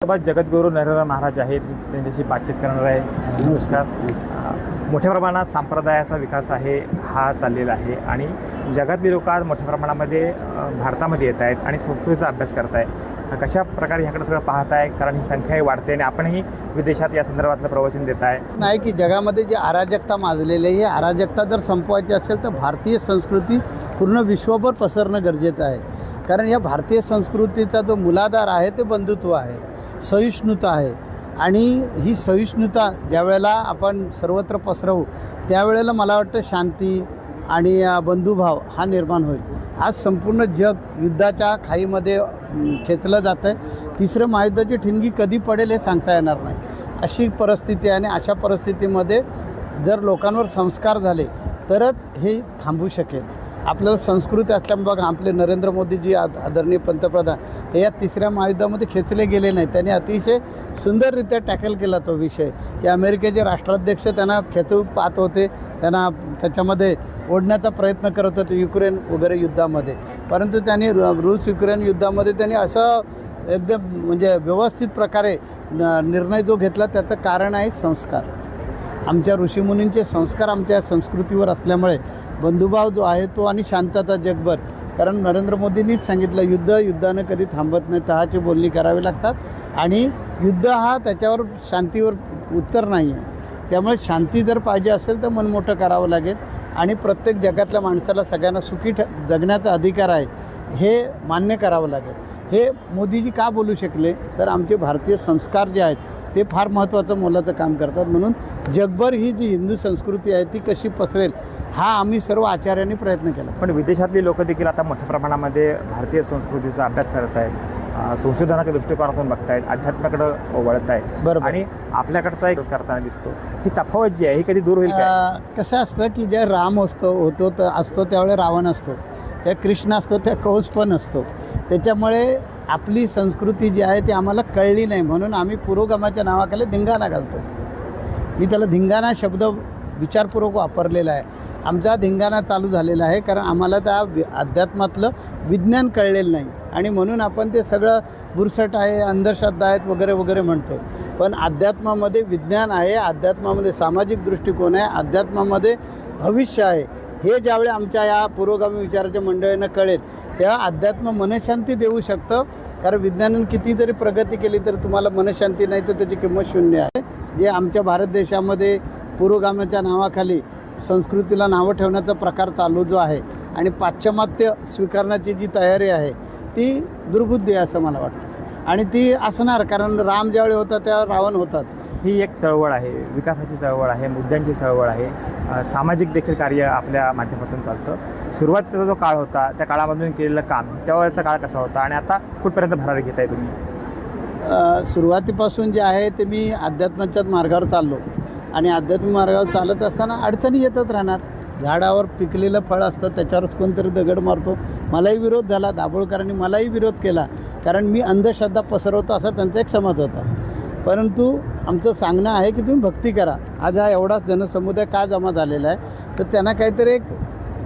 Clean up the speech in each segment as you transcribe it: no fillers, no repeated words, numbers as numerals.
सोबत जगद्गुरू नरेंद्र महाराज आहेत, त्यांच्याशी बातचीत करणार आहे. नमस्कार. मोठ्या प्रमाणात संप्रदायाचा विकास आहे हा चाललेला आहे आणि जगातली लोक आज मोठ्या प्रमाणामध्ये भारतामध्ये येत आहेत आणि संस्कृतीचा अभ्यास करत आहे. कशा प्रकारे ह्याकडे सगळं पाहत आहे, कारण ही संख्याही वाढते आणि आपणही विदेशात या संदर्भातलं प्रवचन देत आहे. नाही की जगामध्ये जी अराजकता माजलेली आहे, ही अराजकता जर संपवायची असेल तर भारतीय संस्कृती पूर्ण विश्वभर पसरणं गरजेचं आहे. कारण या भारतीय संस्कृतीचा जो मूलाधार आहे ते बंधुत्व आहे, सहिष्णुता आहे. आणि ही सहिष्णुता ज्या वेळेला आपण सर्वत्र पसरवू त्यावेळेला मला वाटतं शांती आणि बंधुभाव हा निर्माण होईल. आज संपूर्ण जग युद्धाच्या खाईमध्ये खेचलं जातं आहे. तिसरं महायुद्धाची ठिणगी कधी पडेल हे सांगता येणार नाही, अशी परिस्थिती आहे. आणि अशा परिस्थितीमध्ये जर लोकांवर संस्कार झाले तरच हे थांबू शकेल. आपल्याला संस्कृती असल्यामुळे बघा, आपले नरेंद्र मोदीजी आदरणीय पंतप्रधान हे या तिसऱ्या महायुद्धामध्ये खेचले गेले नाही. त्यांनी अतिशय सुंदररित्या टॅकल केला तो विषय की अमेरिकेचे राष्ट्राध्यक्ष त्यांना खेचू पाहत होते, त्यांना त्याच्यामध्ये ओढण्याचा प्रयत्न करत होते युक्रेन वगैरे युद्धामध्ये. परंतु त्यांनी रूस युक्रेन युद्धामध्ये त्यांनी असं एकदम म्हणजे व्यवस्थित प्रकारे निर्णय जो घेतला त्याचं कारण आहे संस्कार. आमच्या ऋषीमुनींचे संस्कार आमच्या संस्कृतीवर असल्यामुळे बंधुभाव जो आहे तो आणि शांतता जगभर. कारण नरेंद्र मोदींनीच सांगितलं युद्धानं कधी थांबत नाही, तहाची बोलणी करावी लागतात. आणि युद्ध हा त्याच्यावर शांतीवर उत्तर नाही आहे. त्यामुळे शांती जर पाहिजे असेल तर मन मोठं करावं लागेल आणि प्रत्येक जगातल्या माणसाला सगळ्यांना सुखी जगण्याचा अधिकार आहे हे मान्य करावं लागेल. हे मोदीजी का बोलू शकले तर आमचे भारतीय संस्कार जे आहेत ते फार महत्त्वाचं मोलाचं काम करतात. म्हणून जगभर ही जी हिंदू संस्कृती आहे ती कशी पसरेल हा आम्ही सर्व आचार्यांनी प्रयत्न केला. पण विदेशातली लोक देखील आता मोठ्या प्रमाणामध्ये भारतीय संस्कृतीचा अभ्यास करत आहेत, संशोधनाच्या दृष्टिकोनातून बघत आहेत, अध्यात्माकडं वळत आहेत. बरोबर. आणि आपल्याकडचा एक करताना दिसतो ही तफावत जी आहे ही कधी दूर होईल का? कसं असतं की जे राम असतो त्यावेळेस रावण असतो, त्या कृष्ण असतो त्या कंस पण असतो. त्याच्यामुळे आपली संस्कृती जी आहे ती आम्हाला कळली नाही, म्हणून आम्ही पुरोगमाच्या नावाखाली धिंगाणा घालतो. मी त्याला धिंगाणा शब्द विचारपूर्वक वापरलेला आहे. आमचा धिंगाणा चालू झालेला आहे कारण आम्हाला त्या अध्यात्मातलं विज्ञान कळलेलं नाही आणि म्हणून आपण ते सगळं बुरसट आहे, अंधश्रद्धा आहेत वगैरे वगैरे म्हणतो. पण अध्यात्मामध्ये विज्ञान आहे, अध्यात्मामध्ये सामाजिक दृष्टिकोन आहे, अध्यात्मामध्ये भविष्य आहे. हे ज्यावेळी आमच्या या पुरोगामी विचाराच्या मंडळींना कळेल तेव्हा अध्यात्म मनशांती देऊ शकतं. कारण विज्ञानाने कितीतरी प्रगती केली तर तुम्हाला मनशांती नाही तर त्याची किंमत शून्य आहे. जे आमच्या भारत देशामध्ये पुरोगामाच्या नावाखाली संस्कृतीला नावं ठेवण्याचा प्रकार चालू जो आहे आणि पाश्चिमात्य स्वीकारण्याची जी तयारी आहे ती दुर्बुद्धी आहे असं मला वाटतं. आणि ती असणार, कारण राम ज्यावेळी होता तेव्हा रावण होतात. ही एक चळवळ आहे, विकासाची चळवळ आहे, मुद्द्यांची चळवळ आहे, सामाजिक देखील कार्य आपल्या माध्यमातून चालतं. सुरुवातीचा जो काळ होता त्या काळामधून केलेलं काम, त्यावेळेचा काळ कसा होता आणि आता कुठपर्यंत भरारी घेताय तुम्ही? सुरुवातीपासून जे आहे ते मी अध्यात्माच्याच मार्गावर चाललो आणि आध्यात्मिक मार्गावर चालत असताना अडचणी येतच राहणार. झाडावर पिकलेलं फळ असतं त्याच्यावरच कोणतरी दगड मारतो. मलाही विरोध झाला, दाभोळकरांनी मलाही विरोध केला कारण मी अंधश्रद्धा पसरवतो असा त्यांचा एक समज होता. परंतु आमचं सांगणं आहे की तुम्ही भक्ती करा. आज हा एवढाच जनसमुदाय का जमा झालेला आहे तर त्यांना काहीतरी एक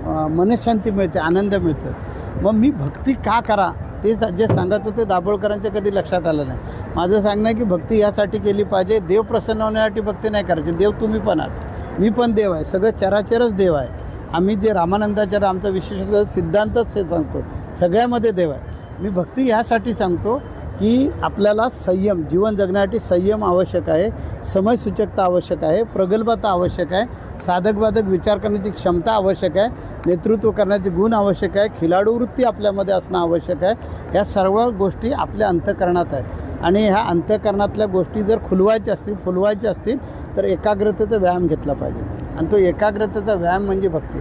मनशांती मिळते, आनंद मिळतो. मग मी भक्ती का करा ते जे सांगायचं ते दाभोळकरांच्या कधी लक्षात आलं नाही. माझं सांगणं आहे की भक्ती यासाठी केली पाहिजे, देव प्रसन्न होण्यासाठी भक्ती नाही करायची. देव तुम्ही पण आहात, मी पण देव आहे, सगळं चराचरच देव आहे. आम्ही जे रामानंदाचार्य आमचा विशेष सिद्धांतच हे सांगतो सगळ्यामध्ये देव आहे. मी भक्ती ह्यासाठी सांगतो की आपल्याला संयम, जीवन जगण्यासाठी संयम आवश्यक आहे, समयसूचकता आवश्यक आहे, प्रगल्भता आवश्यक आहे, साधकबाधक विचार करण्याची क्षमता आवश्यक आहे, नेतृत्व करण्याचे गुण आवश्यक आहे, खिलाडू वृत्ती आपल्यामध्ये असणं आवश्यक आहे. ह्या सर्व गोष्टी आपल्या अंतःकरणात आहेत आणि ह्या अंतःकरणातल्या गोष्टी जर फुलवायच्या असतील तर एकाग्रतेचा व्यायाम घेतला पाहिजे आणि तो एकाग्रतेचा व्यायाम म्हणजे भक्ती.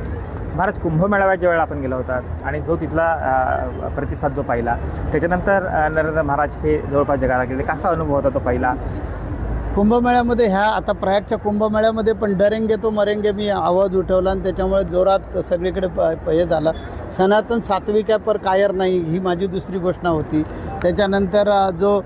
महाराज, कुंभमेळाव्याच्या वेळेला आपण गेला होता आणि जो तिथला प्रतिसाद जो पाहिला त्याच्यानंतर नरेंद्र महाराज हे जवळपास जगाला गेले, कसा अनुभव होता तो पहिला? कुंभमेळ्यामध्ये ह्या आता प्रयागच्या कुंभमेळ्यामध्ये पण डरेंगे तो मरेंगे मी आवाज उठवला आणि त्याच्यामुळे जोरात सगळीकडे हे झाला. सनातन सात्विक आहे पर कायर नाही ही माझी दुसरी घोषणा होती. त्याच्यानंतर जो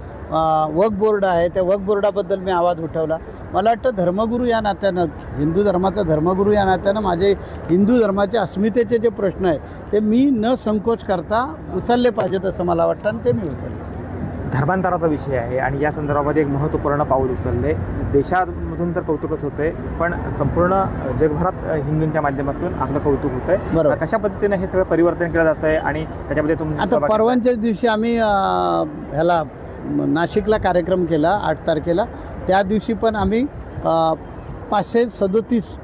वक्फ बोर्ड आहे त्या वक्फ बोर्डाबद्दल मी आवाज उठवला. मला वाटतं धर्मगुरू या नात्यानं, हिंदू धर्माचा धर्मगुरू या नात्यानं माझे हिंदू धर्माच्या अस्मितेचे जे प्रश्न आहेत ते मी न संकोच करता उचलले पाहिजेत असं मला वाटतं आणि ते मी उचलले. धर्मांतराचा विषय आहे आणि या संदर्भामध्ये एक महत्त्वपूर्ण पाऊल उचलले. देशामधून तर कौतुकच होतंय, पण संपूर्ण जगभरात हिंदूंच्या माध्यमातून आपलं कौतुक होतंय. बरोबर. कशा पद्धतीने हे सगळं परिवर्तन केलं जात आहे आणि त्याच्यामध्ये आता परवांच्याच दिवशी आम्ही ह्याला नाशिकला कार्यक्रम केला 8 तारखेला. त्या दिवशी पण आम्ही 537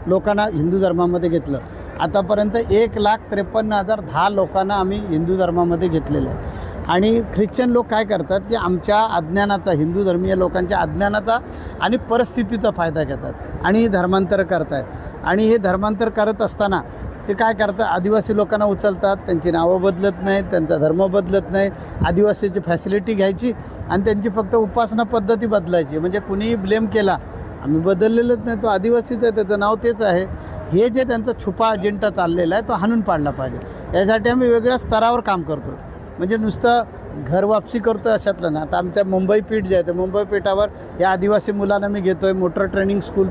लोकांना हिंदू धर्मामध्ये घेतलं. आतापर्यंत 1,53,010 लोकांना आम्ही हिंदू धर्मामध्ये घेतलेलं आहे. आणि ख्रिश्चन लोक काय करतात की आमच्या अज्ञानाचा, हिंदू धर्मीय लोकांच्या अज्ञानाचा आणि परिस्थितीचा फायदा घेतात आणि धर्मांतर करत आहेत. आणि हे धर्मांतर करत असताना ते काय करतात, आदिवासी लोकांना उचलतात, त्यांची नावं बदलत नाहीत, त्यांचा धर्म बदलत नाही, आदिवासीची फॅसिलिटी घ्यायची आणि त्यांची फक्त उपासना पद्धती बदलायची. म्हणजे कुणीही ब्लेम केला, आम्ही बदललेलंच नाही, तो आदिवासीच आहे, त्याचं नाव तेच आहे. हे जे त्यांचा छुपा अजेंडा चाललेला आहे तो हाणून पाडला पाहिजे. यासाठी आम्ही वेगळ्या स्तरावर काम करतो. म्हणजे नुसतं घर वापसी करतो अशातलं ना. आता आमच्या मुंबई पीठ जे आहे ते मुंबई पीठावर या आदिवासी मुलांना मी घेतो आहे. मोटर ट्रेनिंग स्कूल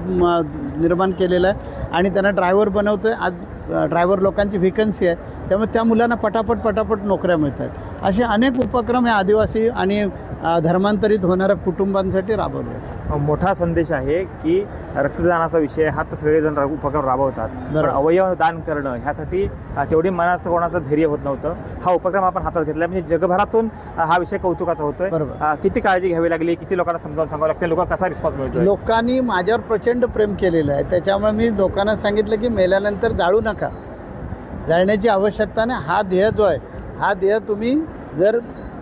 निर्माण केलेलं आहे आणि त्यांना ड्रायव्हर बनवतो आहे. आज ड्रायव्हर लोकांची व्हेकन्सी आहे, त्यामुळे त्या मुलांना पटापट नोकऱ्या मिळत आहेत. असे अनेक उपक्रम हे आदिवासी आणि धर्मांतरित होणाऱ्या कुटुंबांसाठी राबवले आहेत. मोठा संदेश आहे की रक्तदानाचा विषय हा तर सगळेजण उपक्रम राबवतात, पण अवयव दान करणं ह्यासाठी तेवढी मनाचं कोणाचं धैर्य होत नव्हतं. हा उपक्रम आपण हातात घेतला, म्हणजे जगभरातून हा विषय कौतुकाचा होतोय. किती काळजी घ्यावी लागली, किती लोकांना समजावून सांगावं लागतं, लोक कसा रिस्पॉन्स मिळतो. लोकांनी माझ्यावर प्रचंड प्रेम केलेलं आहे. त्याच्यामुळे मी लोकांना सांगितलं की मेल्यानंतर जाळू नका, जाळण्याची आवश्यकता नाही. हा देह जो आहे, हा देह तुम्ही जर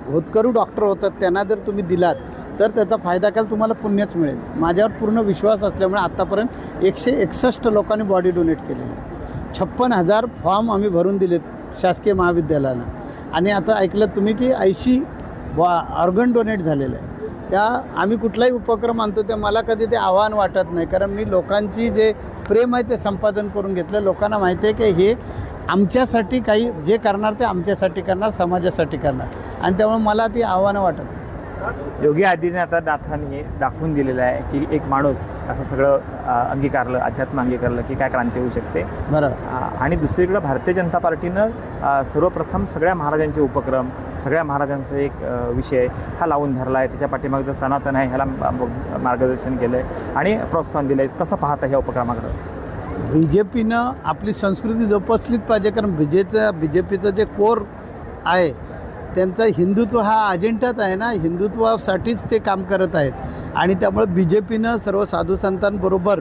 होतकरू डॉक्टर होतात त्यांना जर तुम्ही दिलात तर त्याचा फायदा काल तुम्हाला पुण्यच मिळेल. माझ्यावर पूर्ण विश्वास असल्यामुळे आत्तापर्यंत 161 लोकांनी बॉडी डोनेट केलेली आहे. 56,000 फॉर्म आम्ही भरून दिलेत शासकीय महाविद्यालयाला. आणि आता ऐकलं तुम्ही की 80 ऑर्गन डोनेट झालेलं आहे. त्या आम्ही कुठलाही उपक्रम आणतो ते मला कधी ते आव्हान वाटत नाही, कारण मी लोकांची जे प्रेम आहे ते संपादन करून घेतलं. लोकांना माहिती आहे की हे आमच्यासाठी काही जे करणार ते आमच्यासाठी करणार, समाजासाठी करणार, आणि त्यामुळे मला ती आव्हानं वाटत नाही. योगी आदित्यनाथांनी दाखवून दिलेलं आहे की एक माणूस असं सगळं अंगीकारलं, अध्यात्म अंगीकारलं की काय क्रांती होऊ शकते. बरोबर. आणि दुसरीकडं भारतीय जनता पार्टीनं सर्वप्रथम सगळ्या महाराजांचे उपक्रम, सगळ्या महाराजांचा एक विषय हा लावून धरला आहे. त्याच्या पाठीमागचं सनातन आहे ह्याला मार्गदर्शन केलं आहे आणि प्रोत्साहन दिलं आहे. कसं पाहता ह्या उपक्रमाकडं? BJPनं आपली संस्कृती जोपासलीच पाहिजे, कारण BJPचं जे कोर आहे त्यांचा हिंदुत्व हा अजेंडाच आहे ना. हिंदुत्वासाठीच ते काम करत आहेत आणि त्यामुळे BJPनं सर्व साधू संतांबरोबर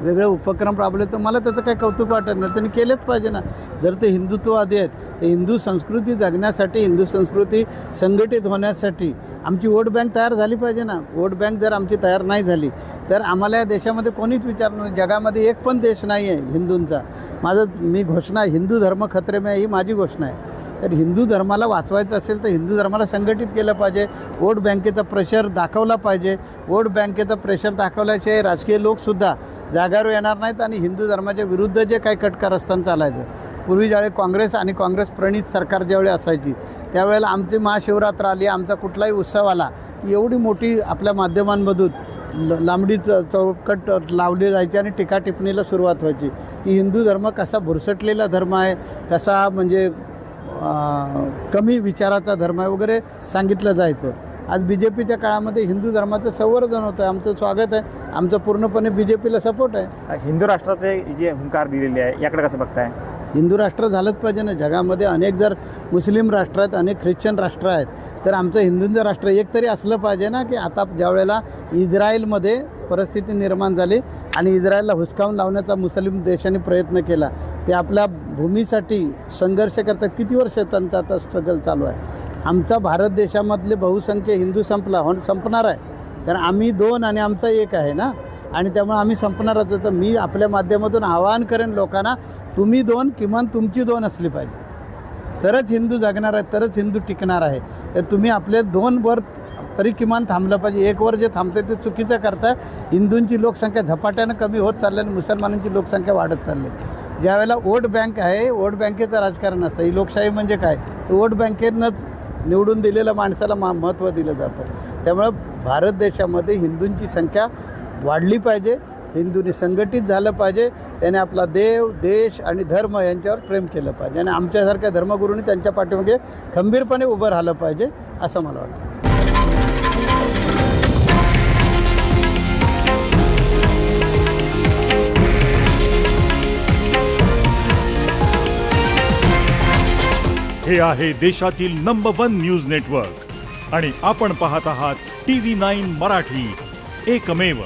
वेगळे उपक्रम राबवले तर मला त्याचं काही कौतुक वाटत नाही. त्यांनी केलेच पाहिजे ना. जर ते हिंदुत्ववादी आहेत, ते हिंदू संस्कृती जगण्यासाठी, हिंदू संस्कृती संघटित होण्यासाठी आमची वोट बँक तयार झाली पाहिजे ना. वोट बँक जर आमची तयार नाही झाली तर आम्हाला या देशामध्ये कोणीच विचारणार. जगामध्ये एक पण देश नाही आहे हिंदूंचा. मी घोषणा हिंदू धर्म खतरे में ही माझी घोषणा आहे. तर हिंदू धर्माला वाचवायचं असेल तर हिंदू धर्माला संघटित केलं पाहिजे. वोट बँकेचा प्रेशर दाखवला पाहिजे. वोट बँकेचा प्रेशर दाखवल्याशिवाय राजकीय लोकसुद्धा जागावर येणार नाहीत आणि हिंदू धर्माच्या विरुद्ध जे काही कटकारस्थान चालायचं. पूर्वी ज्यावेळी काँग्रेस आणि काँग्रेस प्रणित सरकार ज्यावेळी असायची त्यावेळेला आमची महाशिवरात्र आली, आमचा कुठलाही उत्सव आला, एवढी मोठी आपल्या माध्यमांमधून लांबडी चौकट लावली जायची आणि टीका टिप्पणीला सुरुवात व्हायची की हिंदू धर्म कसा भुरसटलेला धर्म आहे, कसा म्हणजे कमी विचाराचा धर्म आहे वगैरे सांगितलं जायचं. आज BJPच्या काळामध्ये हिंदू धर्माचं संवर्धन होतं आहे. आमचं स्वागत आहे. आमचं पूर्णपणे BJPला सपोर्ट आहे. हिंदू राष्ट्राचे जे हुंकार दिलेले आहे याकडे कसं बघताय? हिंदू राष्ट्र झालंच पाहिजे ना. जगामध्ये अनेक जर मुस्लिम राष्ट्र आहेत, अनेक ख्रिश्चन राष्ट्र आहेत, तर आमचं हिंदूंचं राष्ट्र एक तरी असलं पाहिजे ना. की आता ज्यावेळेला इस्रायलमध्ये परिस्थिती निर्माण झाली आणि इस्रायलला हुसकावून लावण्याचा मुस्लिम देशांनी प्रयत्न केला, ते आपल्या भूमीसाठी संघर्ष करतात. किती वर्ष त्यांचा आता स्ट्रगल चालू आहे. आमचा भारत देशामधले बहुसंख्य हिंदू संपणार आहे, कारण आम्ही 2 आणि आमचा 1 आहे ना. आणि त्यामुळे आम्ही संपणारच. तर मी आपल्या माध्यमातून आवाहन करेन लोकांना, तुम्ही 2 किमान तुमची 2 असली पाहिजे, तरच हिंदू जगणार आहे, तरच हिंदू टिकणार आहे. तर तुम्ही आपले 2 वर तरी किमान थांबलं पाहिजे. 1 वर जे थांबते ते चुकीचं करताय. हिंदूंची लोकसंख्या झपाट्यानं कमी होत चालली आणि मुसलमानांची लोकसंख्या वाढत चालली. ज्यावेळेला वोट बँक आहे, वोट बँकेचं राजकारण असतं. ही लोकशाही म्हणजे काय, वोट बँकेनंच निवडून दिलेल्या माणसाला महत्त्व दिलं जातं. त्यामुळं भारत देशामध्ये हिंदूंची संख्या वाढली पाहिजे, हिंदूंनी संघटित झालं पाहिजे, त्याने आपला देव, देश आणि धर्म यांच्यावर प्रेम केलं पाहिजे आणि आमच्यासारख्या धर्मगुरूंनी त्यांच्या पाठीमागे खंबीरपणे उभं राहिलं पाहिजे असं मला वाटतं. हे आहे देशातील नंबर 1 न्यूज नेटवर्क आणि आपण पाहत आहात TV9 मराठी, एकमेव.